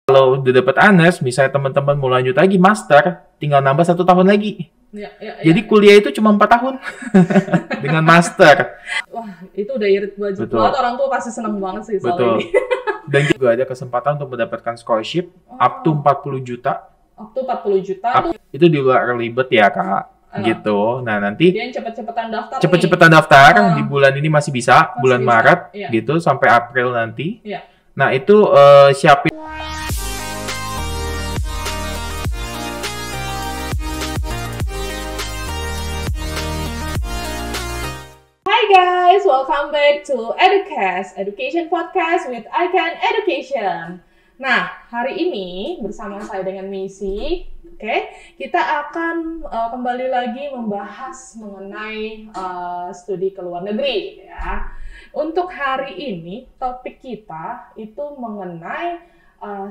Kalau udah dapat ANES, misalnya teman-teman mau lanjut lagi master, tinggal nambah 1 tahun lagi. Jadi kuliah itu cuma 4 tahun dengan master. Wah, itu udah irit budget banget. Orang tua pasti seneng banget sih soal ini. Dan juga ada kesempatan untuk mendapatkan scholarship up to 40 juta. Up to 40 juta. Itu di luar early bird ya, Kak. Gitu. Nah, nanti dia cepet-cepetan daftar. Cepet-cepetan daftar di bulan ini masih bisa, bulan Maret gitu sampai April nanti. Nah, itu siapin. Hi guys, welcome back to Educast, Education Podcast with Icon Education. Nah, hari ini bersama saya dengan Missy, kita akan kembali lagi membahas mengenai studi ke luar negeri ya. Untuk hari ini topik kita itu mengenai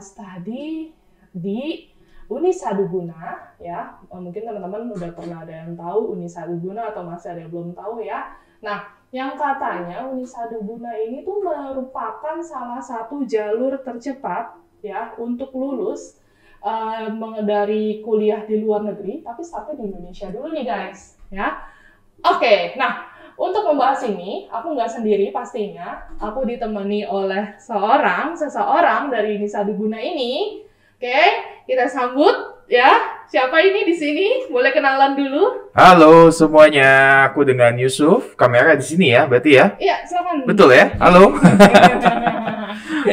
studi di Uni Saduguna ya. Mungkin teman-teman udah pernah ada yang tahu Uni Saduguna atau masih ada yang belum tahu ya. Nah, yang katanya Uni Saduguna ini tuh merupakan salah satu jalur tercepat ya untuk lulus dari kuliah di luar negeri, tapi startnya di Indonesia dulu nih guys ya. Oke, nah untuk membahas ini aku nggak sendiri pastinya, aku ditemani oleh seseorang dari Uni Saduguna ini. Oke, kita sambut ya. Siapa ini di sini? Boleh kenalan dulu? Halo semuanya, aku dengan Yusuf. Kamera di sini ya, berarti ya? Iya, silakan. Betul ya? Halo.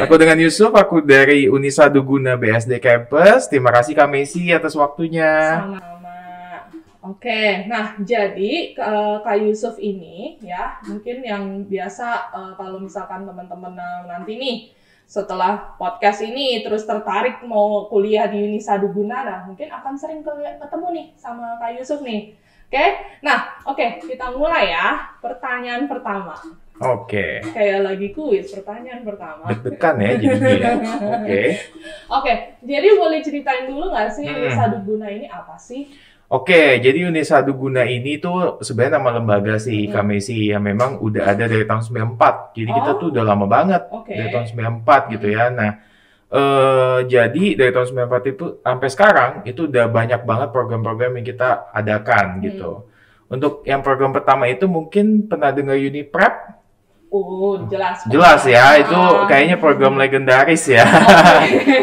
Aku dengan Yusuf, aku dari Uni Saduguna BSD Campus. Terima kasih Kak Messi atas waktunya. Sama-sama. Oke, nah jadi Kak Yusuf ini ya, mungkin yang biasa kalau misalkan teman-teman nanti nih setelah podcast ini terus tertarik mau kuliah di Uni Saduguna, nah mungkin akan sering ketemu nih sama Kak Yusuf nih. Oke, kita mulai ya. Pertanyaan pertama. Oke. Kayak lagi kuis, pertanyaan pertama. Deg-degan ya jadinya. Oke, jadi boleh ceritain dulu nggak sih Uni Saduguna ini apa sih? Oke, jadi Uni Saduguna ini tuh sebenarnya nama lembaga sih Kak Messi yang memang udah ada dari tahun 94. Jadi kita tuh udah lama banget dari tahun 94 gitu ya. Nah, jadi dari tahun 94 itu sampai sekarang itu udah banyak banget program-program yang kita adakan gitu. Untuk yang program pertama itu mungkin pernah dengar UniPrep? Jelas ya, itu kayaknya program legendaris ya.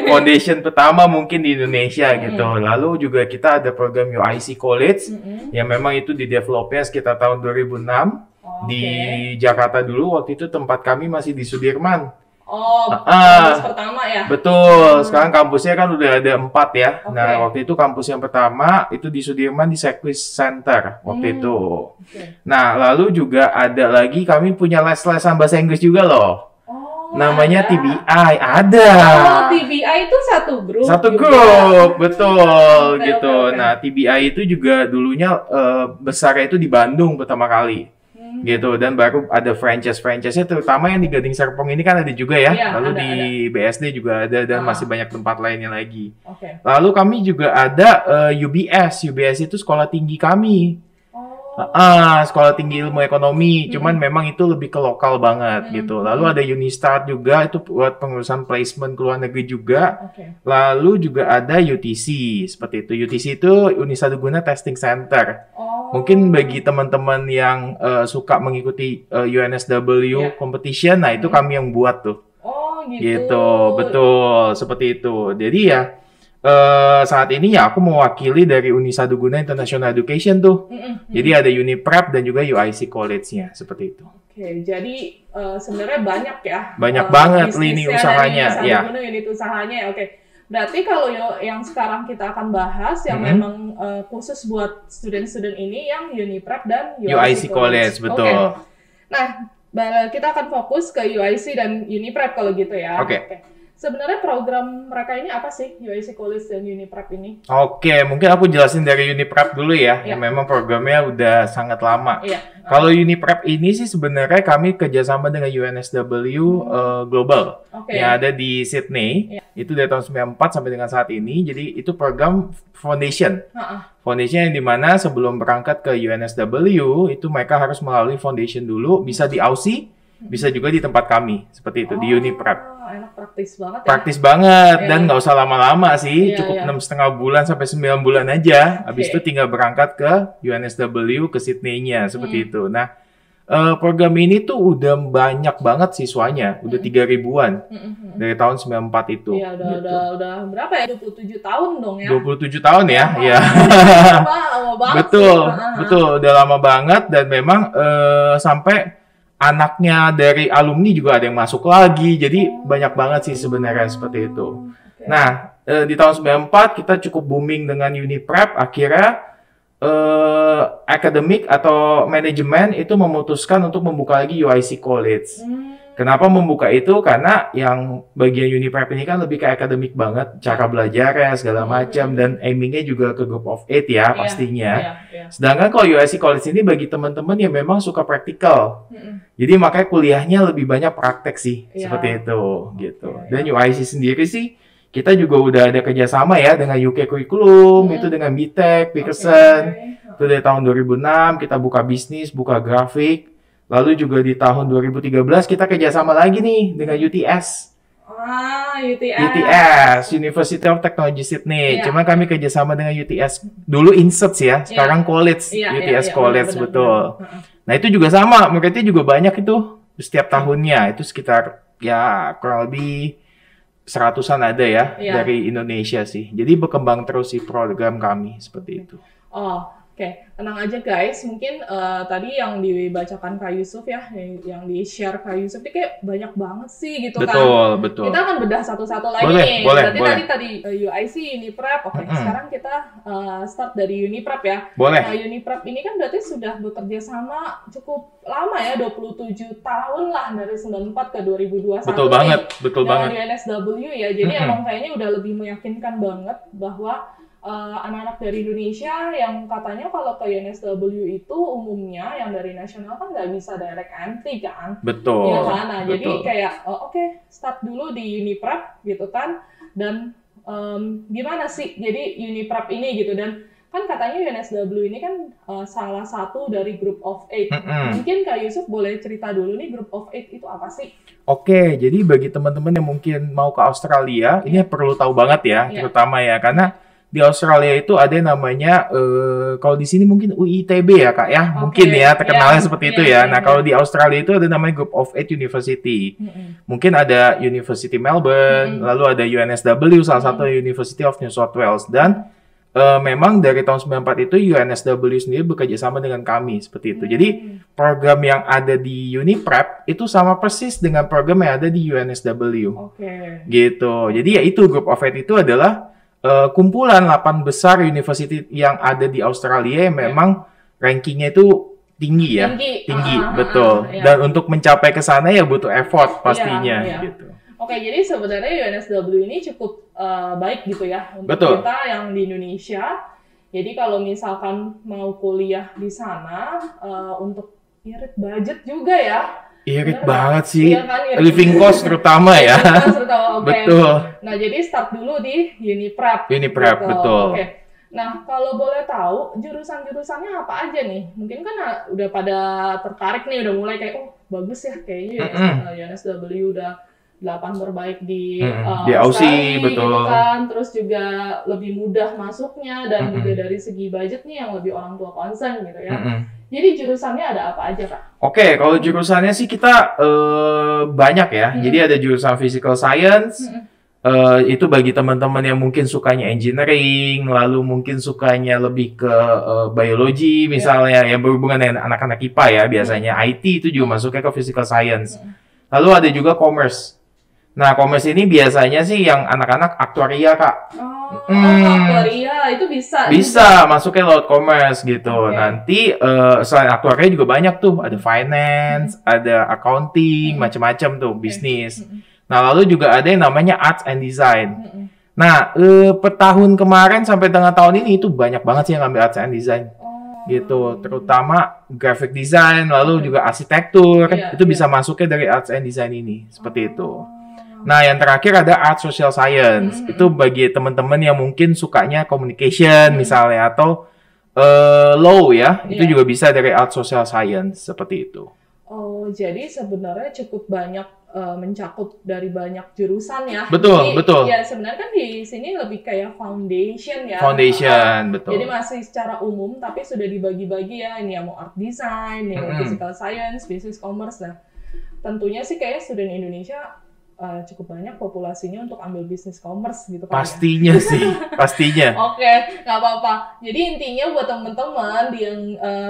Foundation pertama mungkin di Indonesia gitu. Lalu juga kita ada program UIC College yang memang itu di developnya sekitar tahun 2006 di Jakarta dulu. Waktu itu tempat kami masih di Sudirman. Kampus pertama ya? Betul, sekarang kampusnya kan udah ada 4 ya. Nah, waktu itu kampus yang pertama itu di Sudirman di Sequis Center waktu itu. Nah, lalu juga ada lagi kami punya les-lesan bahasa Inggris juga loh. Namanya ada. TBI, ada. TBI itu satu grup? Satu grup, betul gitu. Nah, TBI itu juga dulunya besarnya itu di Bandung pertama kali. Gitu, dan baru ada franchise-nya terutama yang di Gading Serpong ini kan ada juga ya, lalu di BSD juga ada dan masih banyak tempat lainnya lagi. Lalu kami juga ada UBS itu sekolah tinggi kami. Sekolah tinggi ilmu ekonomi, cuman memang itu lebih ke lokal banget gitu. Lalu ada Unistart juga, itu buat pengurusan placement ke luar negeri juga. Lalu juga ada UTC, seperti itu. UTC itu Uni Saduguna Testing Center. Mungkin bagi teman-teman yang suka mengikuti UNSW competition, nah itu kami yang buat tuh. Gitu, betul, seperti itu. Jadi ya, saat ini ya aku mewakili dari Uni Saduguna International Education tuh. Jadi ada UniPrep dan juga UIC College-nya, seperti itu. Oke, jadi sebenarnya banyak ya. Banyak banget lini usahanya. Ya. Unit usahanya, oke. Berarti kalau yang sekarang kita akan bahas yang memang khusus buat student-student ini yang UniPrep dan UIC College, betul. Nah, kita akan fokus ke UIC dan UniPrep kalau gitu ya. Oke. Sebenarnya program mereka ini apa sih, UIC College dan UniPrep ini? Oke, mungkin aku jelasin dari UniPrep dulu ya, yang memang programnya udah sangat lama. Kalau UniPrep ini sih sebenarnya kami kerjasama dengan UNSW Global yang ada di Sydney. Itu dari tahun 94 sampai dengan saat ini. Jadi itu program foundation. Foundation yang dimana sebelum berangkat ke UNSW, itu mereka harus melalui foundation dulu, bisa di Aussie, bisa juga di tempat kami, seperti itu, di UniPrep. enak, praktis banget ya. Praktis banget Iya. dan nggak usah lama-lama sih, Iya, cukup iya. 6,5 bulan sampai 9 bulan aja. Habis Oke. itu tinggal berangkat ke UNSW ke Sydney-nya seperti Hmm. itu. Nah, program ini tuh udah banyak banget siswanya, udah 3 ribuan dari tahun 94 itu. Iya, gitu. udah berapa ya? 27 tahun dong ya. 27 tahun ya, ya. Lama banget Betul, sih. betul, udah lama banget dan memang sampai anaknya dari alumni juga ada yang masuk lagi. Jadi banyak banget sih sebenarnya seperti itu. Oke. Nah, di tahun 94 kita cukup booming dengan Uniprep. Akhirnya akademik atau manajemen itu memutuskan untuk membuka lagi UIC College. Kenapa membuka itu? Karena yang bagian Uniprep ini kan lebih ke akademik banget, cara belajarnya segala macam dan aimingnya juga ke group of 8 ya pastinya. Iya. Sedangkan kalau UIC College ini bagi teman-teman yang memang suka praktikal. Jadi makanya kuliahnya lebih banyak praktek sih, Iya. seperti itu gitu. Iya. Dan UIC sendiri sih kita juga udah ada kerjasama ya dengan UK Curriculum, itu dengan BTEC, Pearson. Itu dari tahun 2006 kita buka bisnis, buka grafik. Lalu juga di tahun 2013 kita kerjasama lagi nih dengan UTS. UTS, University of Technology Sydney. Iya. Cuma kami kerjasama dengan UTS. Dulu Insert ya, sekarang College, Iya, UTS iya, College, benar, betul. benar. Nah itu juga sama, muridnya juga banyak itu setiap tahunnya. Itu sekitar ya kurang lebih 100-an ada ya Iya. dari Indonesia sih. Jadi berkembang terus sih program kami seperti itu. Oh, oke. Tenang aja guys. Mungkin tadi yang dibacakan Kak Yusuf ya, yang di-share Kak Yusuf ini kayak banyak banget sih gitu kan. Betul. Kita akan bedah satu-satu lagi Boleh, nih. boleh, Berarti boleh. tadi UIC, Uniprep. Oke, sekarang kita start dari Uniprep ya. Boleh. Nah, Uniprep ini kan berarti sudah bekerja sama cukup lama ya, 27 tahun lah dari 94 ke 2021. Betul banget, betul dengan banget. UNSW ya. Jadi emang kayaknya udah lebih meyakinkan banget bahwa anak-anak dari Indonesia yang katanya kalau ke UNSW itu umumnya yang dari nasional kan nggak bisa direct entry kan. Betul. Iya kan? Nah, jadi betul. kayak oke, start dulu di Uniprep gitu kan. Dan gimana sih jadi Uniprep ini gitu, dan kan katanya UNSW ini kan salah satu dari Group of 8. Mungkin Kak Yusuf boleh cerita dulu nih, Group of 8 itu apa sih? Oke, jadi bagi teman-teman yang mungkin mau ke Australia, ini perlu tahu banget ya, terutama ya, karena di Australia itu ada yang namanya, kalau di sini mungkin UITB ya Kak ya, mungkin ya terkenalnya seperti itu ya. Nah kalau di Australia itu ada namanya Group of 8 University. Mungkin ada University Melbourne, lalu ada UNSW, salah satu University of New South Wales. Dan memang dari tahun 94 itu UNSW sendiri bekerja sama dengan kami seperti itu. Jadi program yang ada di Uniprep itu sama persis dengan program yang ada di UNSW. Gitu. Jadi ya itu Group of 8 itu adalah kumpulan 8 besar university yang ada di Australia yang memang rankingnya itu tinggi ya. Tinggi, betul. Dan untuk mencapai ke sana ya butuh effort pastinya gitu. Oke, jadi sebenarnya UNSW ini cukup baik gitu ya untuk kita yang di Indonesia. Jadi kalau misalkan mau kuliah di sana, untuk irit budget juga ya. Irit banget sih, iya kan, living cost terutama ya. Betul. Nah, jadi start dulu di Uniprep. Uniprep, betul. Oke. Nah, kalau boleh tahu jurusan-jurusannya apa aja nih? Mungkin kan udah pada tertarik nih, udah mulai kayak, oh bagus ya kayaknya UNSW udah 8 terbaik di Aussie, betul. Gitu kan. Terus juga lebih mudah masuknya dan juga dari segi budget nih yang lebih orang tua concern gitu ya. Jadi jurusannya ada apa aja Kak? Oke, kalau jurusannya sih kita banyak ya. Jadi ada jurusan Physical Science, itu bagi teman-teman yang mungkin sukanya engineering, lalu mungkin sukanya lebih ke biologi misalnya, yang berhubungan dengan anak-anak IPA ya biasanya. IT itu juga masuknya ke Physical Science. Lalu ada juga Commerce. Nah, Commerce ini biasanya sih yang anak-anak aktuaria, Kak. Aktuaria itu bisa? Bisa, masuknya lewat Commerce gitu. Nanti selain aktuaria juga banyak tuh. Ada finance, ada accounting, macam-macam tuh, bisnis. Nah, lalu juga ada yang namanya Arts and Design. Nah, per tahun kemarin sampai tengah tahun ini itu banyak banget sih yang ngambil Arts and Design. Gitu, terutama graphic design, lalu juga arsitektur, itu bisa masuknya dari Arts and Design ini, seperti itu. Nah, yang terakhir ada Art Social Science. Itu bagi teman-teman yang mungkin sukanya communication misalnya, atau law ya, itu juga bisa dari Art Social Science, seperti itu. Oh, jadi sebenarnya cukup banyak mencakup dari banyak jurusan ya. Betul, Jadi, betul. ya sebenarnya kan di sini lebih kayak foundation ya. Foundation, betul. Jadi masih secara umum, tapi sudah dibagi-bagi ya. Ini yang mau art design, yang mau physical science, business commerce. Nah, tentunya sih kayak student Indonesia cukup banyak populasinya untuk ambil business commerce gitu kan. Pastinya sih, pastinya. Oke, nggak apa-apa. Jadi intinya buat teman-teman yang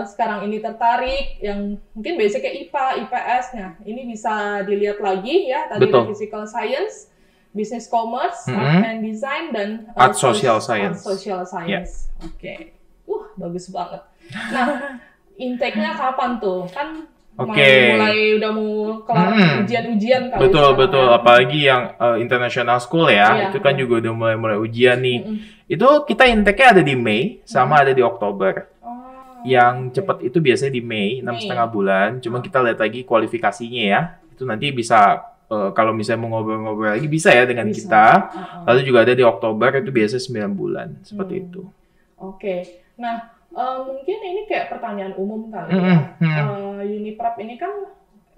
sekarang ini tertarik, yang mungkin basicnya IPA, IPS, nah ini bisa dilihat lagi ya. Tadi ada physical science, business commerce, art and design, dan art social science. Art social science. Yeah. Oke, bagus banget. Nah, intake-nya kapan tuh? Kan mulai udah mau kelar ujian-ujian kali. Betul. Apalagi yang international school ya, itu kan juga udah mulai ujian nih. Itu kita intake-nya ada di Mei sama ada di Oktober. Yang cepat itu biasanya di Mei, 6,5 bulan. Cuma kita lihat lagi kualifikasinya ya. Itu nanti bisa kalau misalnya mau ngobrol-ngobrol lagi bisa ya dengan kita. Lalu juga ada di Oktober, itu biasanya 9 bulan seperti itu. Oke. Nah, mungkin ini kayak pertanyaan umum kali ya. Uniprep ini kan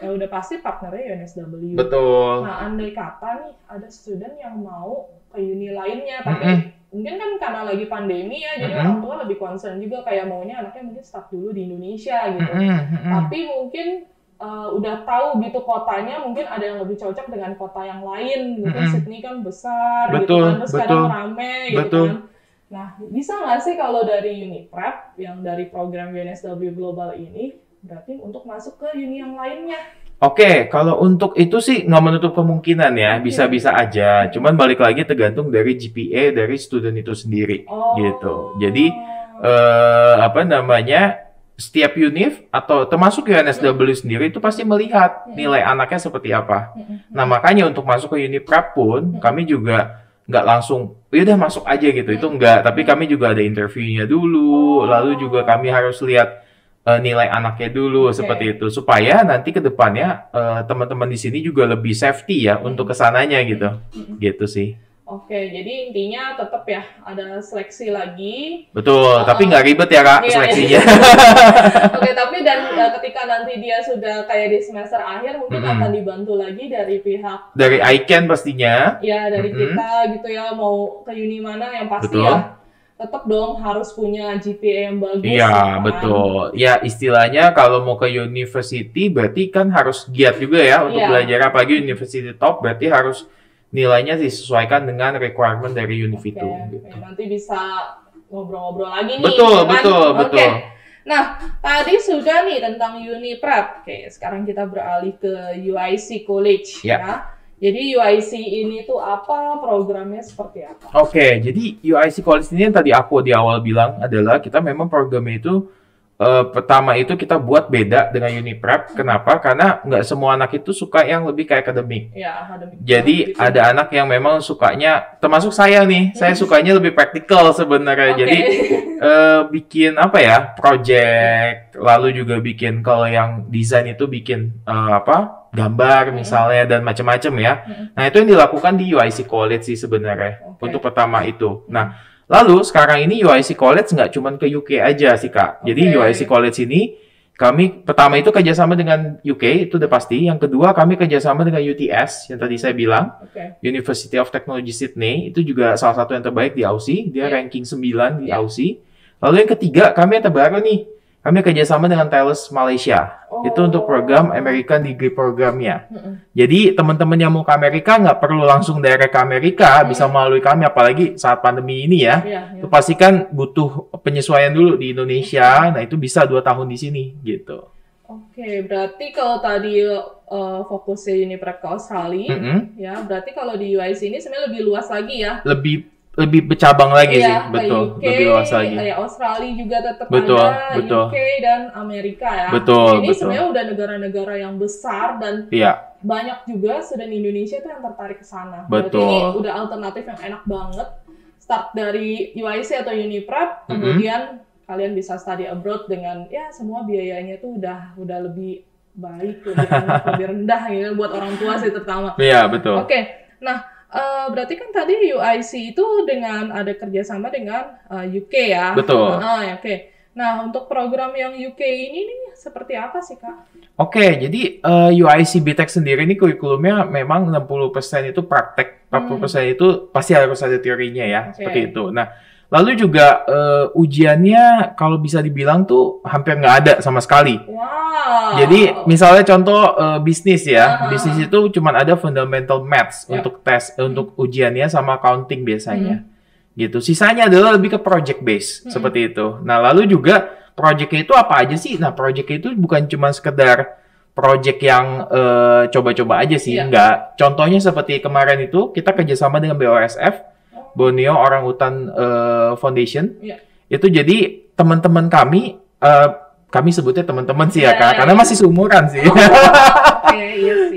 udah pasti partnernya UNSW. Betul. Nah, andai kata nih ada student yang mau ke uni lainnya, tapi mungkin kan karena lagi pandemi ya, jadi orang tua lebih concern juga kayak maunya anaknya mungkin stuck dulu di Indonesia gitu. Tapi mungkin udah tahu gitu kotanya, mungkin ada yang lebih cocok dengan kota yang lain. Mungkin Sydney kan besar gitu kan, terus kadang rame gitu kan. Nah, bisa nggak sih kalau dari Uniprep yang dari program UNSW Global ini berarti untuk masuk ke uni yang lainnya? Oke, kalau untuk itu sih nggak menutup kemungkinan ya, bisa-bisa aja. Cuman balik lagi tergantung dari GPA dari student itu sendiri, gitu. Jadi setiap univ atau termasuk UNSW sendiri itu pasti melihat nilai anaknya seperti apa. Nah, makanya untuk masuk ke Uniprep pun kami juga nggak langsung, udah masuk aja gitu, itu enggak. Tapi kami juga ada interviewnya dulu, lalu juga kami harus lihat nilai anaknya dulu seperti itu, supaya nanti ke depannya teman-teman di sini juga lebih safety ya untuk kesananya gitu, gitu sih. Oke, jadi intinya tetap ya ada seleksi lagi. Betul, tapi nggak ribet ya Kak seleksinya. Oke, tapi dan ketika nanti dia sudah kayak di semester akhir mungkin akan dibantu lagi dari pihak dari ICANN pastinya. Ya, dari kita gitu ya, mau ke uni mana yang pasti ya tetap dong harus punya GPA yang bagus. Iya, kan? Betul. Ya, istilahnya kalau mau ke university berarti kan harus giat juga ya untuk belajar, apalagi university top berarti harus nilainya disesuaikan dengan requirement dari univ itu. Gitu. Nanti bisa ngobrol-ngobrol lagi nih. Betul. Nah, tadi sudah nih tentang Uniprep. Oke, sekarang kita beralih ke UIC College ya. Jadi UIC ini tuh apa, programnya seperti apa? Oke, jadi UIC College ini yang tadi aku di awal bilang adalah kita memang programnya itu pertama itu kita buat beda dengan Uniprep. Kenapa? Karena nggak semua anak itu suka yang lebih kayak akademik. Ya, akademik. Jadi ada anak yang memang sukanya, termasuk saya nih, saya sukanya lebih praktikal sebenarnya. Jadi bikin apa ya, project, lalu juga bikin kalau yang desain itu bikin gambar misalnya dan macam-macam ya. Nah itu yang dilakukan di UIC College sih sebenarnya untuk pertama itu. Nah lalu sekarang ini UIC College nggak cuma ke UK aja sih Kak. Jadi UIC College ini kami pertama itu kerjasama dengan UK, itu udah pasti. Yang kedua kami kerjasama dengan UTS yang tadi saya bilang, University of Technology Sydney, itu juga salah satu yang terbaik di Aussie. Dia ranking 9 di Aussie. Lalu yang ketiga kami yang terbaru nih, kami kerjasama dengan Thales Malaysia. Itu untuk program American Degree Programnya. Jadi teman-teman yang mau ke Amerika nggak perlu langsung direct ke Amerika, bisa melalui kami, apalagi saat pandemi ini ya. Itu pasti kan butuh penyesuaian dulu di Indonesia. Nah itu bisa 2 tahun di sini gitu. Oke, berarti kalau tadi fokusnya Uniprep ke Australia, ya berarti kalau di UIC ini sebenarnya lebih luas lagi ya. Lebih bercabang lagi sih, betul. UK, lebih luas lagi. Kayak Australia juga tetap ada, UK dan Amerika ya. Ini sebenarnya udah negara-negara yang besar dan banyak juga student Indonesia tuh yang tertarik ke sana. Berarti ini udah alternatif yang enak banget. Start dari UIC atau Uniprep, kemudian kalian bisa study abroad dengan ya semua biayanya tuh udah lebih baik, lebih enak, lebih rendah gitu buat orang tua sih terutama. Iya, betul. Oke. Nah, berarti kan tadi UIC itu dengan ada kerjasama dengan UK ya? Betul. Oke. Nah, untuk program yang UK ini nih seperti apa sih, Kak? Oke, jadi UIC BTech sendiri ini kurikulumnya memang 60% itu praktek, 40% itu pasti harus ada teorinya ya, seperti itu. Nah, lalu juga ujiannya kalau bisa dibilang tuh hampir nggak ada sama sekali. Wow. Jadi misalnya contoh bisnis ya, bisnis itu cuma ada fundamental maths untuk tes, untuk ujiannya sama accounting biasanya. Gitu. Sisanya adalah lebih ke project base seperti itu. Nah, lalu juga project itu apa aja sih? Nah, project itu bukan cuma sekedar project yang coba-coba aja sih, enggak. Contohnya seperti kemarin itu kita kerjasama dengan BOSF, Borneo Orangutan Foundation. Itu jadi teman-teman kami, kami sebutnya teman-teman sih ya, Kak, karena masih seumuran sih.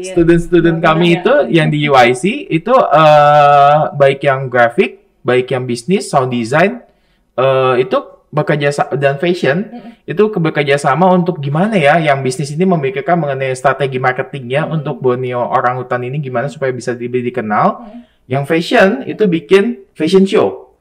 Student-student kami itu yang di UIC itu baik yang grafik, baik yang bisnis, sound design, itu bekerja dan fashion itu bekerja sama untuk gimana ya yang bisnis ini memikirkan mengenai strategi marketingnya untuk Borneo Orangutan ini gimana supaya bisa dikenal. Yang fashion itu bikin fashion show.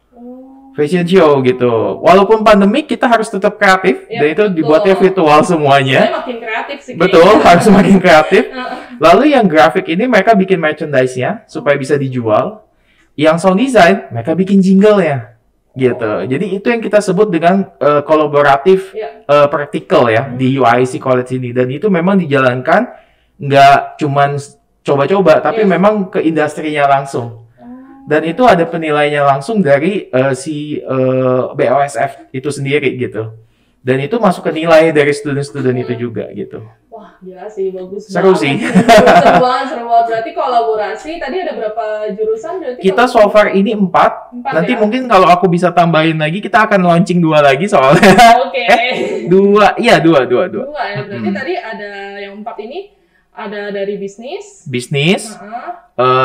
Fashion show gitu. Walaupun pandemi kita harus tetap kreatif dan itu dibuatnya virtual semuanya. Makin kreatif sih. Betul, harus makin kreatif. Lalu yang grafik ini mereka bikin merchandise-nya supaya bisa dijual. Yang sound design, mereka bikin jingle-nya, gitu. Jadi itu yang kita sebut dengan kolaboratif praktikal ya di UIC College ini. Dan itu memang dijalankan nggak cuman coba-coba, tapi memang ke industrinya langsung. Dan itu ada penilaiannya langsung dari si BOSF itu sendiri gitu. Dan itu masuk ke nilai dari student-student itu juga gitu. Wah, gila sih, bagus seru banget. Sih. Seru banget. Berarti kolaborasi, tadi ada berapa jurusan? Berarti kita so far ini 4. Nanti ya? Mungkin kalau aku bisa tambahin lagi, kita akan launching 2 lagi soalnya. Oke. 2, iya 2 ya, berarti tadi ada yang 4 ini, ada dari bisnis,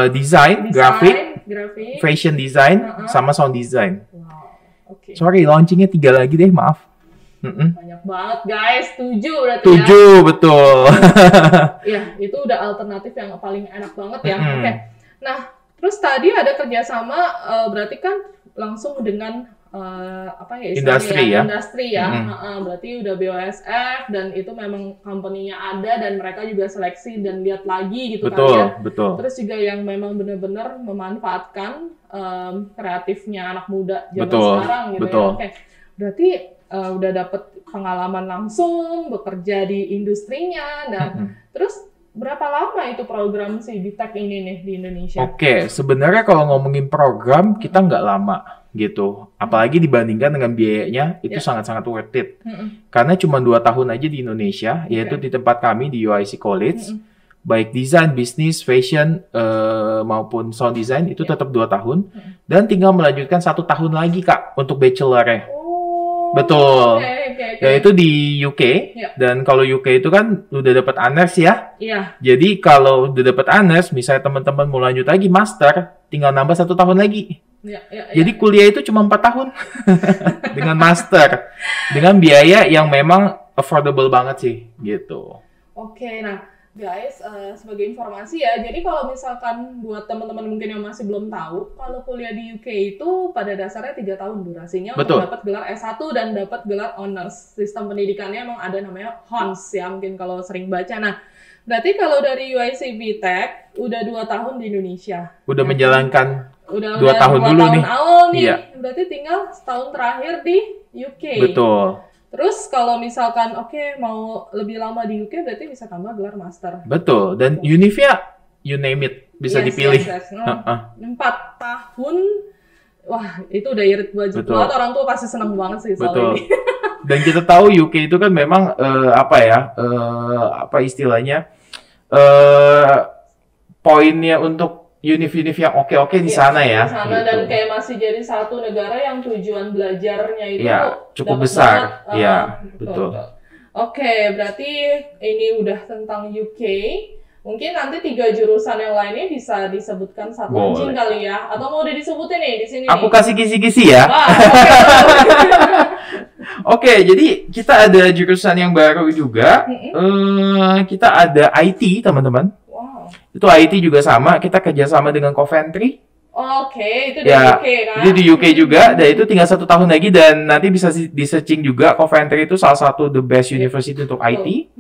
desain, grafik, fashion design, sama sound design. Wow, oke. Sorry, launchingnya 3 lagi deh, maaf. Banyak banget guys, 7 berarti 7, ya. Betul. Iya, itu udah alternatif yang paling enak banget ya. Oke. Nah, terus tadi ada kerjasama, berarti kan langsung dengan apa ya industri ya. Berarti udah BOSF dan itu memang company-nya ada dan mereka juga seleksi dan lihat lagi gitu kan ya. Betul. Terus juga yang memang benar-benar memanfaatkan kreatifnya anak muda zaman sekarang gitu ya. Oke. Berarti udah dapet pengalaman langsung bekerja di industrinya dan terus berapa lama itu program si BTech ini nih di Indonesia? Oke, sebenarnya kalau ngomongin program kita nggak lama gitu, apalagi dibandingkan dengan biayanya itu sangat-sangat worth it. Karena cuma 2 tahun aja di Indonesia, yaitu di tempat kami di UIC College, baik desain, bisnis, fashion maupun sound design itu tetap 2 tahun dan tinggal melanjutkan 1 tahun lagi Kak untuk bachelor-nya. Betul. Ya itu di UK dan kalau UK itu kan udah dapat honors ya. Jadi kalau udah dapat honors, misalnya teman-teman mau lanjut lagi master, tinggal nambah 1 tahun lagi. Jadi kuliah itu cuma 4 tahun dengan master, dengan biaya yang memang affordable banget sih, gitu. Oke, nah guys, sebagai informasi ya, jadi kalau misalkan buat teman-teman mungkin yang masih belum tahu, kalau kuliah di UK itu pada dasarnya 3 tahun durasinya untuk dapat gelar S1 dan dapat gelar honors. Sistem pendidikannya emang ada namanya HONS ya, mungkin kalau sering baca. Nah, berarti kalau dari UIC BTech udah 2 tahun di Indonesia. Udah menjalankan 2 tahun dulu nih. Awal nih. Berarti tinggal setahun terakhir di UK. Betul. Terus kalau misalkan mau lebih lama di UK berarti bisa tambah gelar master. Betul. Dan Univia, you name it, bisa dipilih. 4 tahun. Wah, itu udah irit budget banget. Orang tua pasti seneng banget sih soal ini. Dan kita tahu UK itu kan memang apa istilahnya? Poinnya untuk univ-univ yang oke di sana ya. Di sana gitu. Dan kayak masih jadi satu negara yang tujuan belajarnya itu cukup besar. Betul. Oke, berarti ini udah tentang UK. Mungkin nanti 3 jurusan yang lainnya bisa disebutkan satu launching kali ya. Atau mau udah disebutin nih di sini. Aku kasih kisi-kisi ya. Oke, jadi kita ada jurusan yang baru juga. Kita ada IT, teman-teman. Itu IT juga sama, kita kerjasama dengan Coventry. Oke, itu di Ya, UK kan? itu di UK juga, dan itu tinggal 1 tahun lagi, dan nanti bisa di searching juga. Coventry itu salah satu the best university untuk IT.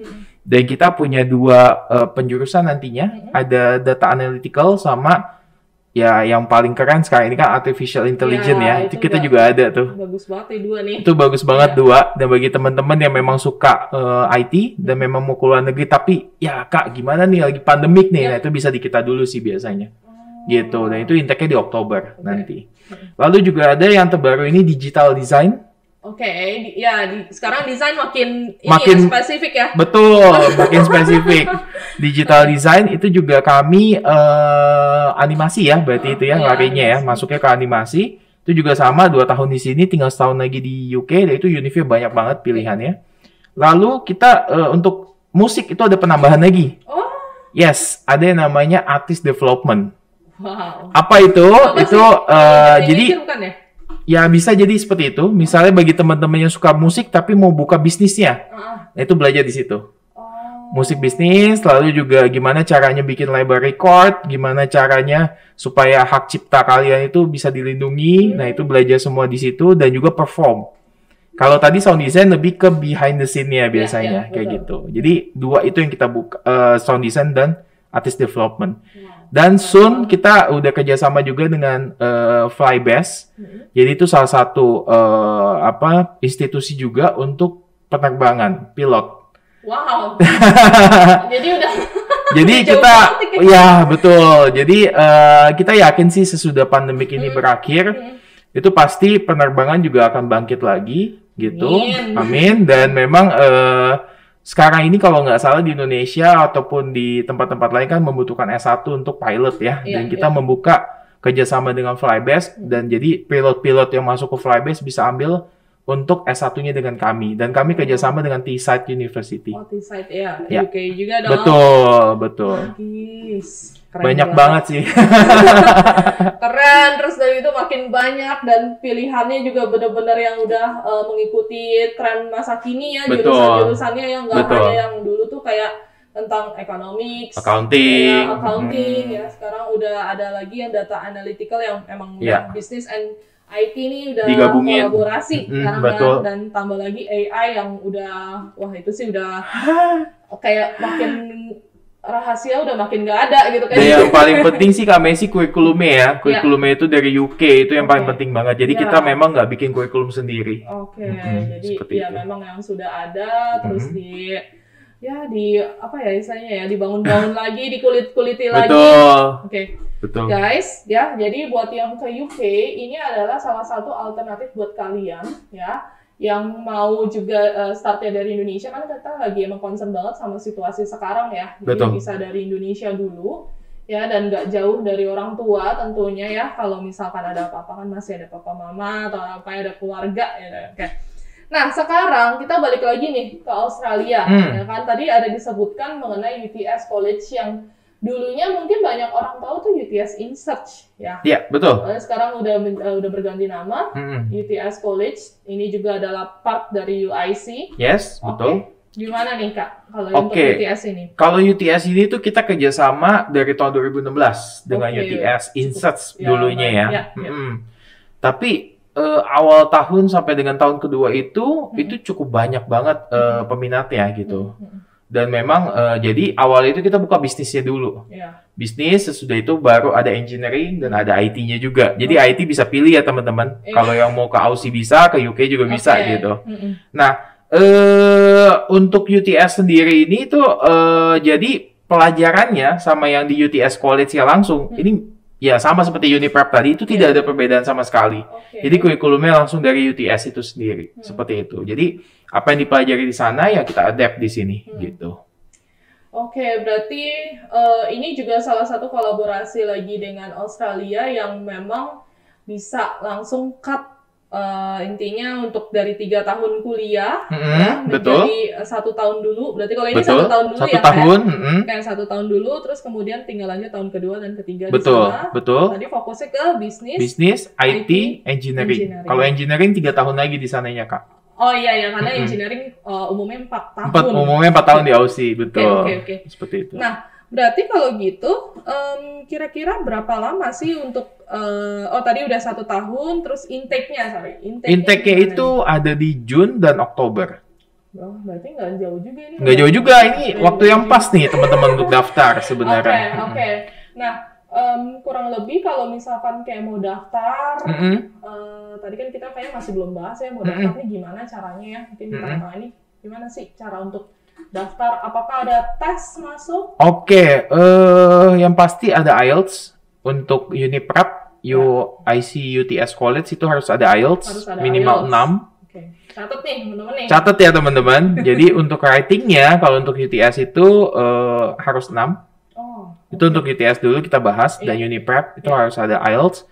Dan kita punya 2 penjurusan nantinya, ada data analytical sama ya yang paling keren sekarang ini kan artificial intelligence ya. Itu kita juga ada tuh. Bagus banget nih 2 nih. Itu bagus banget 2, dan bagi teman-teman yang memang suka IT dan memang mau keluar negeri tapi ya Kak gimana nih lagi pandemik nih, nah itu bisa di kita dulu sih biasanya. Gitu, dan itu intake-nya di Oktober nanti. Lalu juga ada yang terbaru ini digital design. Sekarang desain makin spesifik ya. Betul, makin spesifik. Digital design itu juga kami animasi ya, berarti itu ya larinya ya, masuknya ke animasi. Itu juga sama 2 tahun di sini, tinggal setahun lagi di UK, dan itu Univ banyak banget pilihannya. Lalu kita untuk musik itu ada penambahan lagi. Yes, ada yang namanya artist development. Wow. Apa itu? Jadi bukan ya? Ya bisa jadi seperti itu. Misalnya bagi teman-teman yang suka musik tapi mau buka bisnisnya, nah itu belajar di situ. Musik bisnis, lalu juga gimana caranya bikin label record, gimana caranya supaya hak cipta kalian itu bisa dilindungi. Nah itu belajar semua di situ, dan juga perform. Kalau tadi sound design lebih ke behind the scene-nya biasanya kayak gitu. Jadi 2 itu yang kita buka, sound design dan artist development. Dan soon kita udah kerjasama juga dengan Flybase. Jadi itu salah satu institusi juga untuk penerbangan pilot. Wow. Jadi kita ya betul. Jadi kita yakin sih sesudah pandemik ini berakhir, itu pasti penerbangan juga akan bangkit lagi gitu. Amin. Dan memang sekarang ini kalau nggak salah di Indonesia ataupun di tempat-tempat lain kan membutuhkan S1 untuk pilot ya. Dan kita membuka kerjasama dengan Flybase, dan jadi pilot-pilot yang masuk ke Flybase bisa ambil untuk S1-nya dengan kami. Dan kami kerjasama dengan Teesside University. Teesside ya. UK juga dong. Betul. Keren banyak banget sih. Keren, terus dari itu makin banyak, dan pilihannya juga benar-benar yang udah mengikuti tren masa kini ya. Jurusan-jurusannya yang nggak hanya yang dulu tuh kayak tentang economics, accounting ya. Sekarang udah ada lagi yang data analytical yang emang business and IT ini udah digabungin, kolaborasi sekarang dan tambah lagi AI yang udah itu sih udah kayak makin rahasia, udah makin gak ada gitu kan. Yang paling penting sih Kak Messi kurikulumnya ya. Kurikulumnya itu dari UK, itu yang paling penting banget. Jadi kita memang nggak bikin kurikulum sendiri. Jadi ya memang yang sudah ada terus di istilahnya ya, dibangun-bangun lagi, dikulit-kuliti lagi. Betul. Guys, ya, jadi buat yang ke UK ini adalah salah satu alternatif buat kalian ya, yang mau juga startnya dari Indonesia, kan kita lagi emang concern banget sama situasi sekarang ya. Jadi bisa dari Indonesia dulu ya, dan nggak jauh dari orang tua tentunya ya. Kalau misalkan ada apa-apa kan masih ada papa mama atau ada keluarga ya. Nah, sekarang kita balik lagi nih ke Australia ya kan. Tadi ada disebutkan mengenai UTS College yang dulunya mungkin banyak orang tahu tuh UTS InSearch ya. Iya, betul. Sekarang udah berganti nama, UTS College. Ini juga adalah part dari UIC. Yes, betul. Gimana nih Kak kalau untuk UTS ini? Kalau UTS ini tuh kita kerjasama dari tahun 2016 dengan UTS InSearch dulunya ya. Tapi awal tahun sampai dengan tahun kedua itu cukup banyak banget peminatnya gitu. Dan memang jadi awal itu kita buka bisnisnya dulu. Bisnis, sesudah itu baru ada engineering dan ada IT-nya juga. Jadi IT bisa pilih ya teman-teman. Kalau yang mau ke Aussie bisa, ke UK juga bisa gitu. Nah, untuk UTS sendiri ini tuh jadi pelajarannya sama yang di UTS College ya langsung. Ini ya sama seperti Uniprep tadi, itu tidak ada perbedaan sama sekali. Jadi kurikulumnya langsung dari UTS itu sendiri, seperti itu. Jadi apa yang dipelajari di sana ya kita adapt di sini gitu. Berarti ini juga salah satu kolaborasi lagi dengan Australia yang memang bisa langsung cut intinya untuk dari 3 tahun kuliah menjadi 1 tahun dulu. Berarti kalau ini 1 tahun dulu 1 tahun, kayak 1 tahun dulu, terus kemudian tinggal lanjut tahun kedua dan ketiga di sana. Tadi fokusnya ke bisnis, IT, engineering. Kalau engineering 3 tahun lagi di sananya Kak. Karena engineering umumnya 4 tahun. Umumnya 4 tahun di Aussie, betul. Seperti itu. Nah, berarti kalau gitu, kira-kira berapa lama sih untuk, tadi udah 1 tahun, terus intake-nya Intake-nya gimana itu nih? ada di June dan Oktober. Oh, berarti nggak jauh juga ini. Nggak jauh juga, ini waktu yang pas nih teman-teman untuk daftar sebenarnya. Oke. Nah, kurang lebih kalau misalkan kayak mau daftar, tadi kan kita kayaknya masih belum bahas ya mau daftar nih gimana caranya ya. Mungkin di tengah-tengah ini gimana sih cara untuk daftar? Apakah ada tes masuk? Oke, yang pasti ada IELTS untuk Uniprep, UIC, UTS College itu harus ada IELTS Harus ada minimal IELTS. 6. Oke, catat nih teman-teman nih. Catat ya teman-teman. Jadi untuk writing-nya kalau untuk UTS itu harus 6. Oh, Itu untuk UTS dulu kita bahas dan Uniprep itu harus ada IELTS.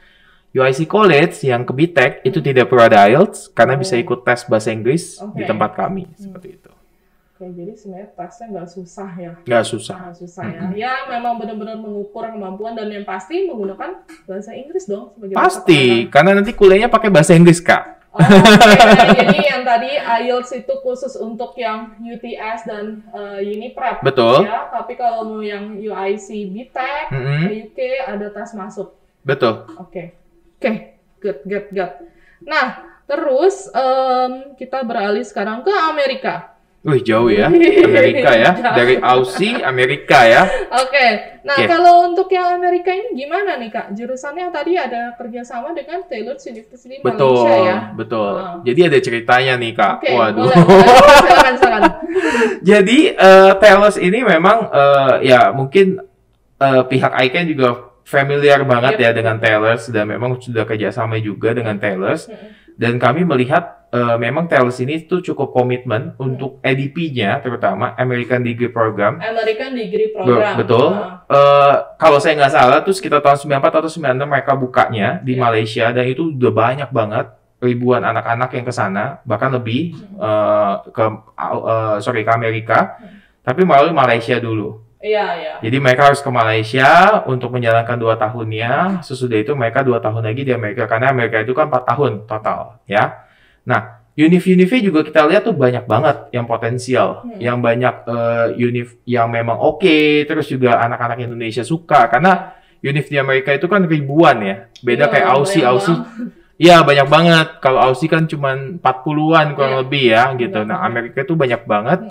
UIC College yang ke BTEC itu tidak perlu ada IELTS karena bisa ikut tes bahasa Inggris di tempat kami seperti itu. Oke, jadi sebenarnya tesnya nggak susah ya. Nggak susah. Nggak susah ya. Ya memang benar-benar mengukur kemampuan dan yang pasti menggunakan bahasa Inggris dong sebagai bahasa Pasti, karena nanti kuliahnya pakai bahasa Inggris, Kak. Oh, oke. Jadi yang tadi IELTS itu khusus untuk yang UTS dan Uniprep. Betul. Ya, tapi kalau mau yang UIC, BTEC, UK ada tes masuk. Betul. Oke, good. Nah, terus kita beralih sekarang ke Amerika. Wih, jauh ya. Amerika ya. Dari Aussie, Amerika ya. Oke. Nah, kalau untuk yang Amerika ini gimana nih, Kak? Jurusannya tadi ada kerjasama dengan Taylor University Malaysia ya? Betul. Jadi ada ceritanya nih, Kak. Oke, Waduh. boleh. Silakan. Jadi, Taylor ini memang, ya mungkin pihak ICANN juga familiar banget ya dengan Taylor dan memang sudah kerjasama juga dengan Taylor. Dan kami melihat memang Taylor ini tuh cukup komitmen untuk ADP-nya, terutama American Degree Program. American Degree Program. Betul. Kalau saya nggak salah, tuh sekitar tahun 94 atau 96 mereka bukanya di Malaysia, dan itu udah banyak banget ribuan anak-anak yang ke sana, bahkan lebih ke Amerika, tapi melalui Malaysia dulu. Iya. Jadi mereka harus ke Malaysia untuk menjalankan 2 tahunnya. Sesudah itu mereka 2 tahun lagi di Amerika. Karena Amerika itu kan 4 tahun total, ya. Nah, univ-univnya juga kita lihat tuh banyak banget yang potensial. Yang banyak univ yang memang oke. Terus juga anak-anak Indonesia suka. Karena univ di Amerika itu kan ribuan ya. Beda kayak Aussie. Iya, banyak banget. Kalau Aussie kan cuma 40-an kurang lebih ya, gitu. Nah, Amerika itu banyak banget.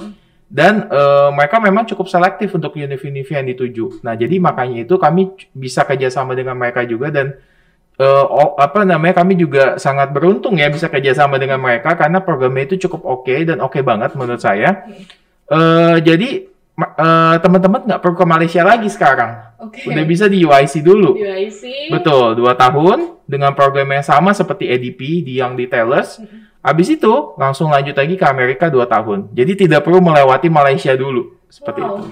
Dan mereka memang cukup selektif untuk univ-univ yang dituju. Nah, jadi makanya itu kami bisa kerjasama dengan mereka juga, dan kami juga sangat beruntung ya bisa kerjasama dengan mereka karena programnya itu cukup oke dan oke banget menurut saya. Jadi teman-teman nggak perlu ke Malaysia lagi sekarang. Udah bisa di UIC dulu. Betul, 2 tahun dengan program yang sama seperti ADP yang di Taylor. Habis itu langsung lanjut lagi ke Amerika 2 tahun. Jadi tidak perlu melewati Malaysia dulu. Seperti itu.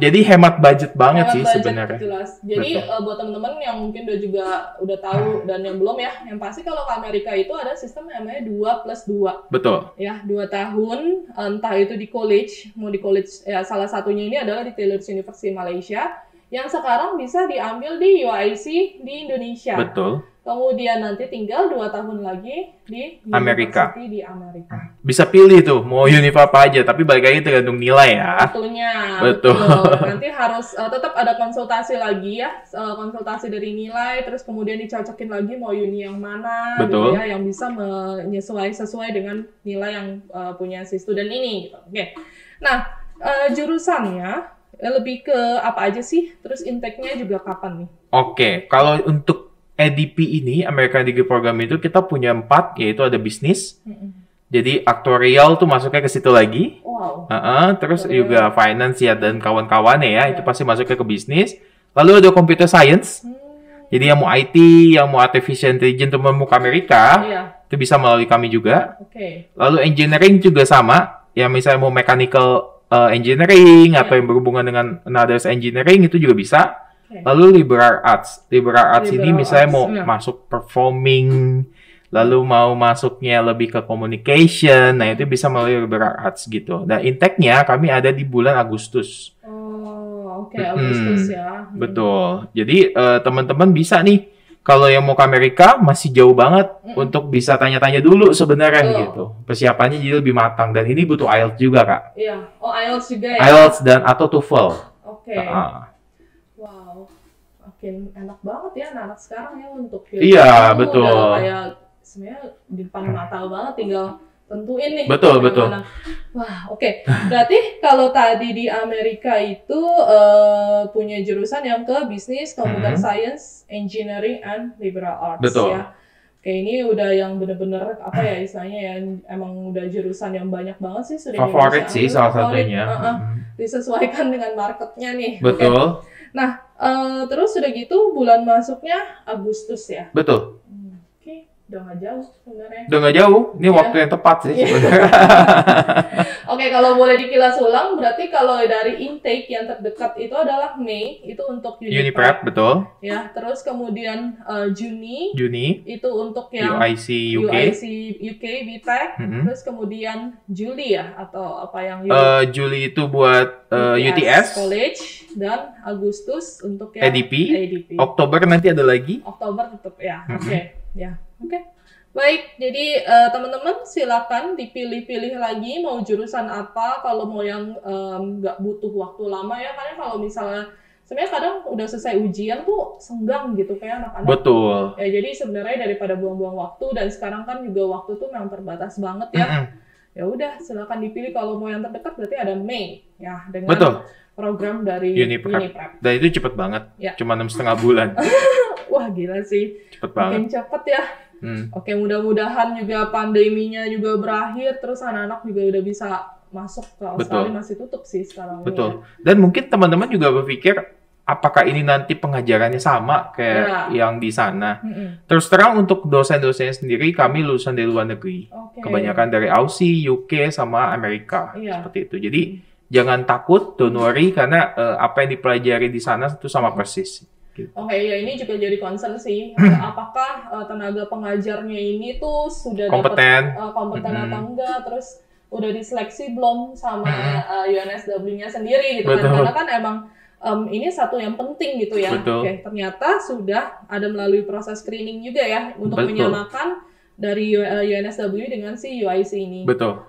Jadi hemat budget banget sih sebenarnya. Jelas. Jadi buat teman-teman yang mungkin udah tahu dan yang belum ya, yang pasti kalau ke Amerika itu ada sistem namanya 2+2. Betul. Ya, 2 tahun, entah itu di college, mau di college ya, salah satunya ini adalah di Taylor University Malaysia yang sekarang bisa diambil di UIC di Indonesia. Betul. Kemudian nanti tinggal 2 tahun lagi di Amerika. University di Amerika. Bisa pilih tuh mau univ apa aja, tapi balik lagi tergantung nilai ya. Tentunya. Betul. Nanti harus tetap ada konsultasi lagi ya, konsultasi dari nilai, terus kemudian dicocokin lagi mau uni yang mana, betul, gitu ya, yang bisa sesuai dengan nilai yang punya si student ini. Gitu. Oke. Nah, jurusannya lebih ke apa aja sih? Terus intake-nya juga kapan nih? Oke, kalau untuk ADP ini, American Degree Program itu kita punya 4, yaitu ada bisnis. Jadi aktuarial tuh masuknya ke situ lagi. Wow. Terus juga finance ya dan kawan-kawannya ya, itu pasti masuknya ke bisnis. Lalu ada computer science. Jadi yang mau IT, yang mau artificial intelligence atau mau ke Amerika, itu bisa melalui kami juga. Lalu engineering juga sama. Ya misalnya mau mechanical engineering atau yang berhubungan dengan another engineering itu juga bisa. Lalu liberal arts ini misalnya mau masuk performing, lalu mau masuknya lebih ke communication, nah itu bisa melalui liberal arts gitu. Nah intake-nya kami ada di bulan Agustus. Agustus ya. Betul. Jadi teman-teman bisa nih, kalau yang mau ke Amerika masih jauh banget untuk bisa tanya-tanya dulu sebenarnya gitu. Persiapannya jadi lebih matang dan ini butuh IELTS juga, Kak. Iya. IELTS juga ya. IELTS dan atau TOEFL. Oke. Wow, makin enak banget ya anak-anak sekarang ya untuk Iya, betul. Udah kayak sebenarnya di depan mata banget, tinggal tentuin nih. Betul. Wah, oke. Berarti kalau tadi di Amerika itu punya jurusan yang ke bisnis, computer science, engineering, and liberal arts Betul. ya. Oke, ini udah yang bener-bener apa ya istilahnya ya, emang udah jurusan yang banyak banget sih sudah Favorit sih salah satunya. Disesuaikan dengan marketnya nih. Betul. Okay. Nah, terus udah gitu bulan masuknya Agustus ya? Betul. Oke, udah nggak jauh sebenarnya. Udah nggak jauh, ini waktu yang tepat sih sebenarnya. Oke, kalau boleh dikilas ulang, berarti kalau dari intake yang terdekat itu adalah Mei, itu untuk Uniprep, betul. Ya, terus kemudian Juni itu untuk yang UIC UK BTech, terus kemudian Juli ya atau apa yang Juli itu buat UTS College, dan Agustus untuk yang ADP. Oktober nanti ada lagi. Oktober tetap ya. Oke. Baik, jadi teman-teman silakan dipilih-pilih lagi mau jurusan apa, kalau mau yang nggak butuh waktu lama ya, karena kalau misalnya sebenarnya kadang udah selesai ujian tuh senggang gitu kayak anak-anak. Betul. Ya jadi sebenarnya daripada buang-buang waktu, dan sekarang kan juga waktu tuh memang terbatas banget ya. Ya udah silakan dipilih, kalau mau yang terdekat berarti ada Mei ya dengan program dari Uniprep. Dan itu cepet banget, ya. Cuma 6,5 bulan. Wah gila sih, cepet banget. Makin cepet ya. Oke, mudah-mudahan juga pandeminya juga berakhir, terus anak-anak juga udah bisa masuk ke Australia. Masih tutup sih sekarang. Betul. Dan mungkin teman-teman juga berpikir, apakah ini nanti pengajarannya sama kayak yang di sana? Terus terang untuk dosen-dosennya sendiri, kami lulusan dari luar negeri. Kebanyakan dari Aussie, UK, sama Amerika. Seperti itu. Jadi jangan takut, don't worry, karena apa yang dipelajari di sana itu sama persis. Oke, ya ini juga jadi concern sih. Apakah tenaga pengajarnya ini tuh sudah kompeten atau enggak? Terus udah diseleksi belum sama UNSW-nya sendiri gitu kan? Karena kan emang ini satu yang penting gitu ya. Oke, ternyata sudah ada melalui proses screening juga ya untuk menyamakan dari UNSW dengan si UIC ini. Betul.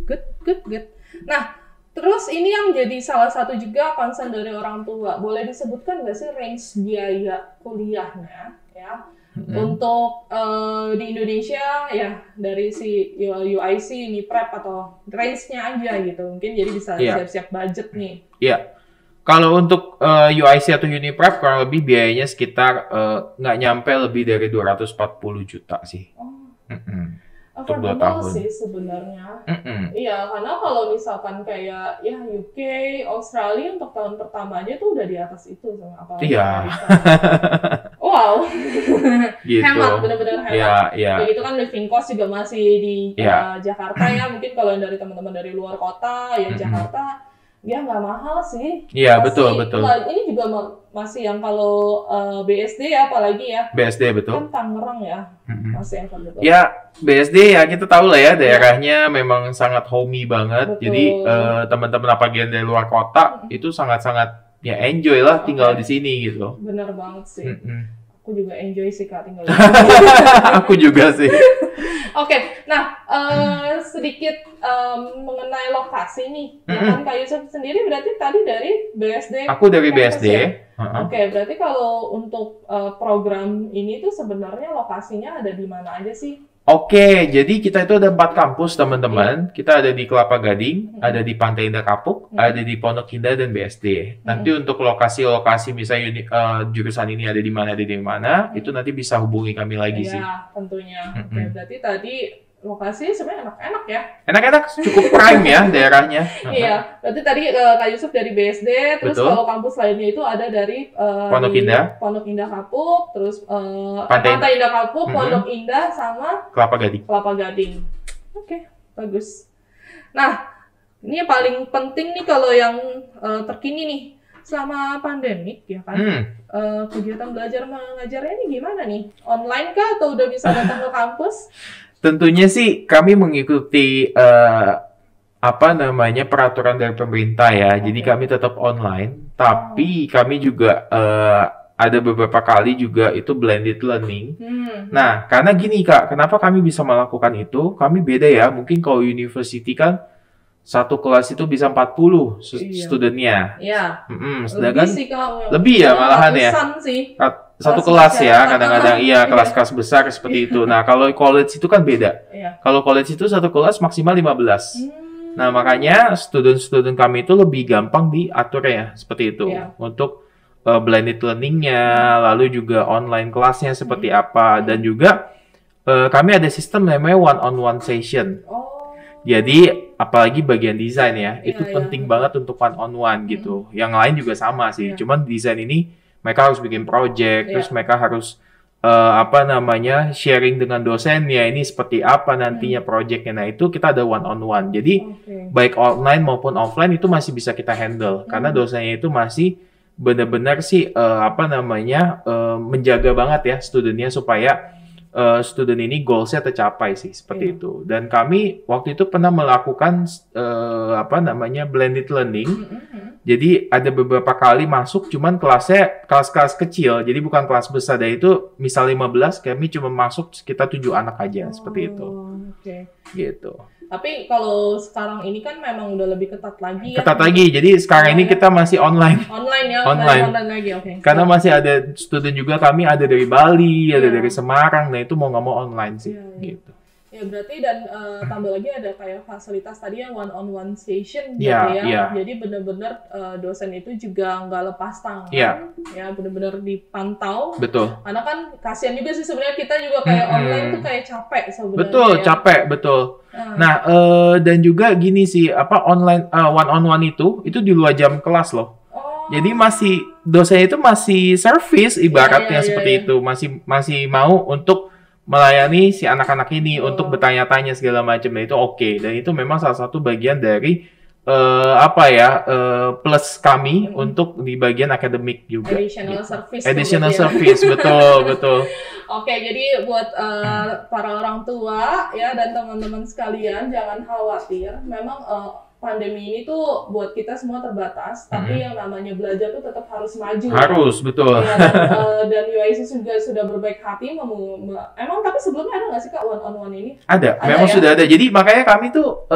Good. Nah, terus ini yang jadi salah satu juga concern dari orang tua. Boleh disebutkan nggak sih range biaya kuliahnya ya untuk di Indonesia ya dari si UIC, Uniprep atau range-nya aja gitu. Mungkin jadi bisa siap-siap budget nih. Iya. Kalau untuk UIC atau Uniprep kurang lebih biayanya sekitar nggak nyampe lebih dari 240 juta sih. Untuk 2 tahun sih sebenarnya. Iya, karena kalau misalkan kayak ya UK, Australia untuk tahun pertama aja tuh udah di atas itu sama apalagi. Iya. Wow. Gitu. Hemat, benar-benar hemat. Iya. Begitu kan living cost juga masih di Jakarta ya. Mungkin kalau yang dari teman-teman dari luar kota ya Jakarta ya nggak mahal sih. Iya, betul. Ini juga masih yang kalau BSD ya, apalagi ya. BSD, betul. Kan Tangerang ya, masih yang betul. Ya, BSD ya kita tahu lah ya, daerahnya memang sangat homey banget. Betul. Jadi teman-teman apalagi yang dari luar kota itu sangat-sangat ya enjoy lah tinggal di sini gitu. Bener banget sih. Aku juga enjoy sih Kak tinggal di sini. Aku juga sih. Oke, nah sedikit mengenai lokasi nih. Ya kan Kak Yusuf sendiri berarti tadi dari BSD. Aku dari BSD. Ya? Oke, berarti kalau untuk program ini tuh sebenarnya lokasinya ada di mana aja sih? Oke, jadi kita itu ada 4 kampus teman-teman. Kita ada di Kelapa Gading, ada di Pantai Indah Kapuk, ada di Pondok Indah dan BSD. Nanti untuk lokasi-lokasi misalnya jurusan ini ada di mana, itu nanti bisa hubungi kami lagi sih. Iya, tentunya. Oke, berarti tadi lokasi sebenarnya enak-enak ya. Enak-enak, cukup prime ya daerahnya. Iya, berarti tadi Kak Yusuf dari BSD, terus kalau kampus lainnya itu ada dari Pondok Indah Kapuk, terus Pantai Indah Kapuk, Pondok Indah, sama Kelapa Gading. Oke, bagus. Nah, ini yang paling penting nih kalau yang terkini nih, selama pandemik ya kan, kegiatan belajar mengajarnya ini gimana nih? Online kah atau udah bisa datang ke kampus? Tentunya sih kami mengikuti peraturan dari pemerintah ya. Jadi kami tetap online, tapi kami juga ada beberapa kali juga itu blended learning. Nah, karena gini Kak, kenapa kami bisa melakukan itu? Kami beda ya. Mungkin kalau university kan satu kelas itu bisa 40 Iya. studennya. Iya. Sedangkan Lebih sih Kak. lebih ya malahan ya. Ratusan sih. Satu Kelas kelas ya, masyarakat. kadang-kadang iya kelas-kelas besar seperti itu. Nah, kalau college itu kan beda. Iya. Kalau college itu satu kelas maksimal 15. Hmm. Nah, makanya student-student kami itu lebih gampang diatur ya, seperti itu. Iya. Untuk blended learning-nya, lalu juga online kelasnya seperti apa, dan juga kami ada sistem namanya one-on-one session. Oh. Jadi, apalagi bagian desain ya, Iya, itu iya. penting banget untuk one-on-one gitu. Yang lain juga sama sih, Iya. cuman desain ini mereka harus bikin project, terus Iya. mereka harus sharing dengan dosennya, ini seperti apa nantinya projectnya. Nah, itu kita ada one-on-one. Jadi, Oke. baik online maupun offline itu masih bisa kita handle karena dosennya itu masih benar-benar sih menjaga banget ya studennya supaya student ini goals-nya tercapai sih seperti itu. Dan kami waktu itu pernah melakukan blended learning. Jadi ada beberapa kali masuk cuman kelasnya kelas-kelas kecil. Jadi bukan kelas besar. Dan itu misal 15 kami cuma masuk sekitar 7 anak aja seperti itu. Oke. Gitu. Tapi kalau sekarang ini kan memang udah lebih ketat lagi ya. Ketat lagi. Jadi sekarang ini kita masih online. Online ya, Online. online lagi, oke. Karena masih ada student juga kami ada dari Bali, ada Iya. dari Semarang. Nah, itu mau nggak mau online sih Iya. gitu. Ya berarti dan tambah lagi ada kayak fasilitas tadi yang one-on-one session gitu Iya, ya. iya. Jadi benar-benar dosen itu juga nggak lepas tangan. Iya. Ya benar-benar dipantau. Betul. Karena kan kasihan juga sih sebenarnya kita juga kayak online tuh kayak capek sebenarnya. Betul, ya. capek, betul. Nah, dan juga gini sih, online one-on-one itu di luar jam kelas loh. Oh. Jadi dosen itu masih service ibaratnya Iya, seperti iya. itu, masih mau untuk melayani si anak-anak ini untuk bertanya-tanya segala macam. Nah, itu oke. Dan itu memang salah satu bagian dari plus kami untuk di bagian akademik juga. Additional gitu. service. Additional tuh berarti ya. service, betul. Oke, jadi buat para orang tua ya dan teman-teman sekalian jangan khawatir. Memang pandemi ini tuh buat kita semua terbatas, tapi yang namanya belajar tuh tetap harus maju. Harus, betul. Ya, dan UIC juga sudah berbaik hati. Emang tapi sebelumnya ada nggak sih Kak one-on-one ini? Ada, Ada memang ya? sudah ada. Jadi makanya kami tuh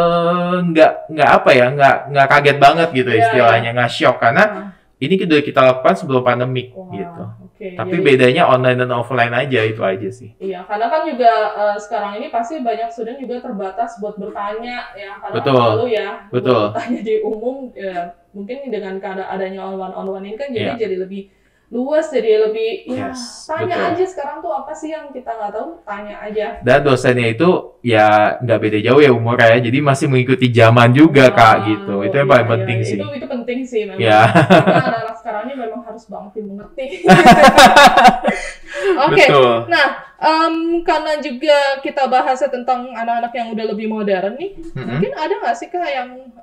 nggak kaget banget gitu Iya, istilahnya, nggak shock karena ini udah kita lakukan sebelum pandemik Wah, gitu. oke. Tapi Jadi- bedanya online dan offline aja itu aja sih. Iya, karena kan juga sekarang ini pasti banyak student juga terbatas buat bertanya ya, karena Betul. malu ya, Betul. buat bertanya di umum ya, mungkin dengan adanya one-on-one ini kan Iya. jadi lebih luas, jadi lebih ya Yes, tanya betul. aja sekarang tuh apa sih yang kita nggak tahu, tanya aja. Dan dosennya itu ya nggak beda jauh ya umurnya ya, jadi masih mengikuti zaman juga Kak gitu. Itu yang Iya, paling iya, penting iya. sih. Itu penting sih memang. Ya. Karena anak-anak sekarang ini memang harus banget dimengerti. Oke. Betul. Nah, karena juga kita bahasnya tentang anak-anak yang udah lebih modern nih, mungkin ada nggak sih Kak yang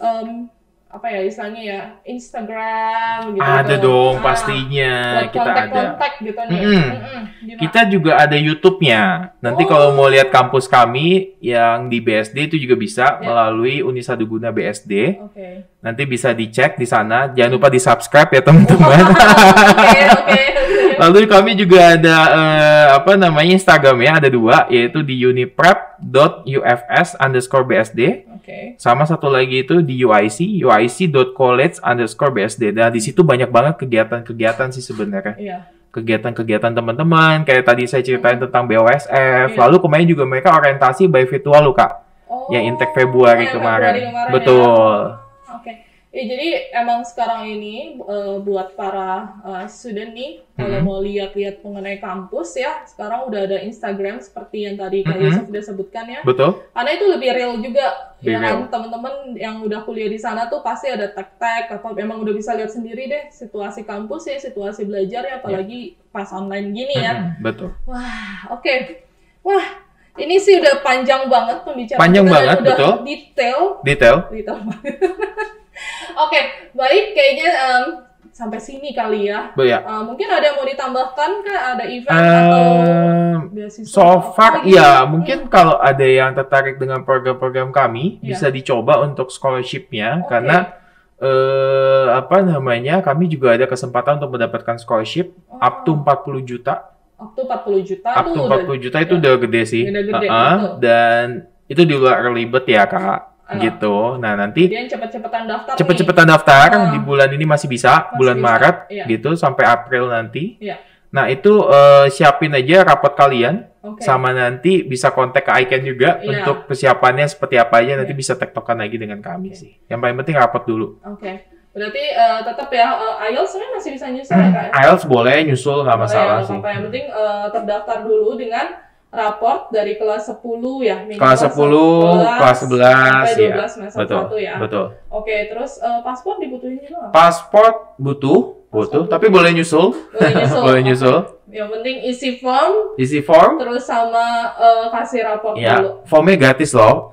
apa ya istilahnya ya Instagram gitu? Ada dong pastinya Buat kita ada. kontak gitu nih. Gimana? Kita juga ada YouTube-nya. Nanti Oh. kalau mau lihat kampus kami yang di BSD itu juga bisa Ya. melalui Unisaduguna BSD. Oke. Nanti bisa dicek di sana. Jangan lupa di-subscribe ya teman-teman. Oke. Lalu kami juga ada Instagramnya ada 2, yaitu di uniprep.ufs_bsd. Oke. Sama satu lagi itu di uic.college_bsd. Nah, di situ banyak banget kegiatan-kegiatan sih sebenarnya. Iya. Kegiatan-kegiatan teman-teman, kayak tadi saya ceritain tentang BOSF. Iya. Lalu kemarin juga mereka orientasi by virtual loh, Kak. Oh, Yang intake Februari yang kemarin. ya. Betul. Oke. Ya, jadi emang sekarang ini buat para student nih, kalau mau lihat-lihat mengenai kampus ya, sekarang udah ada Instagram seperti yang tadi Kak Yusuf udah sebutkan ya. Betul? Karena itu lebih real juga, Lebih ya kan real. teman-teman yang udah kuliah di sana tuh pasti ada tag-tag, apa memang udah bisa lihat sendiri deh situasi kampus ya, situasi belajar ya, apalagi pas online gini ya. Betul. Wah, oke. Wah, ini sih udah panjang banget pembicaraan Panjang kita dan banget, udah betul. detail Detail. banget. Oke, baik kayaknya sampai sini kali ya. Ya. Mungkin ada yang mau ditambahkan Kak? Ada event atau beasiswa? So atau far, apa gitu? ya mungkin kalau ada yang tertarik dengan program-program kami, Iya. bisa dicoba untuk scholarship-nya, Oke. karena kami juga ada kesempatan untuk mendapatkan scholarship up to 40 juta. Up to 40 juta Up tuh to udah 40 juta itu udah gede sih. Udah gede, Uh-uh. betul. Dan itu di luar early bird ya, Kak. gitu. Nah, nanti dia cepet-cepetan daftar. Cepet-cepetan daftar di bulan ini masih bisa, bulan bisa, Maret iya. gitu sampai April nanti. Iya. Nah, itu siapin aja rapot kalian. Oke. Sama nanti bisa kontak ke Ican juga Iya. untuk persiapannya seperti apa aja, nanti bisa tektokan lagi dengan kami sih. Yang paling penting rapot dulu. Oke. Berarti tetap ya IELTS sebenarnya masih bisa nyusul ya Kak? IELTS boleh nyusul, nggak masalah sih. Yang penting terdaftar dulu dengan raport dari kelas 10 ya. Kelas 10, kelas 11 sampai 12 ya. semester Betul, 1 ya. betul. Oke, terus paspor dibutuhin juga nggak? Paspor butuh, tapi boleh nyusul. Boleh nyusul. Yang penting isi form, Terus sama kasih raport ya, dulu. formnya gratis loh.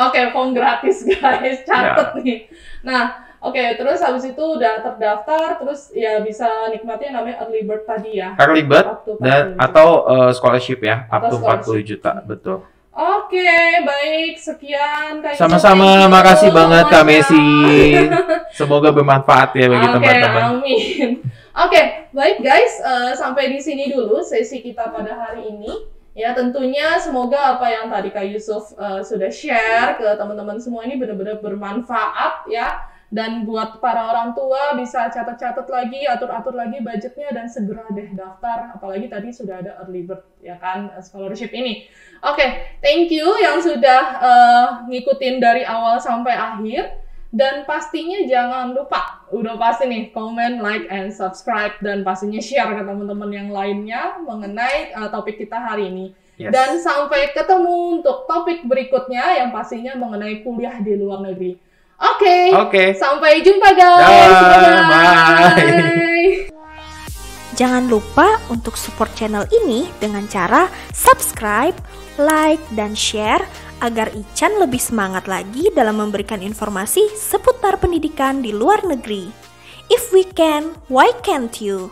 Oke, form gratis guys, catet nih. Nah, oke, terus habis itu udah terdaftar, terus ya bisa nikmatin namanya early bird tadi ya. Early bird Up to 40 dan juta. atau scholarship ya, up Atau to 40 juta, betul. Oke, baik, sekian Kak Yusuf. Sama-sama, makasih banget Kak Semuanya. Messi. Semoga bermanfaat ya bagi teman-teman. Amin. Oke, baik guys, sampai di sini dulu sesi kita pada hari ini. Ya, tentunya semoga apa yang tadi Kak Yusuf sudah share ke teman-teman semua ini benar-benar bermanfaat ya. Dan buat para orang tua bisa catat-catat lagi, atur-atur lagi budgetnya dan segera deh daftar. Apalagi tadi sudah ada early bird ya kan scholarship ini. Oke, thank you yang sudah ngikutin dari awal sampai akhir. Dan pastinya jangan lupa, udah pasti nih, comment, like, and subscribe. Dan pastinya share ke teman-teman yang lainnya mengenai topik kita hari ini. Yes. Dan sampai ketemu untuk topik berikutnya yang pastinya mengenai kuliah di luar negeri. Oke. Sampai jumpa guys. Bye. Jangan lupa untuk support channel ini dengan cara subscribe, like, dan share agar Ican lebih semangat lagi dalam memberikan informasi seputar pendidikan di luar negeri. If we can, why can't you?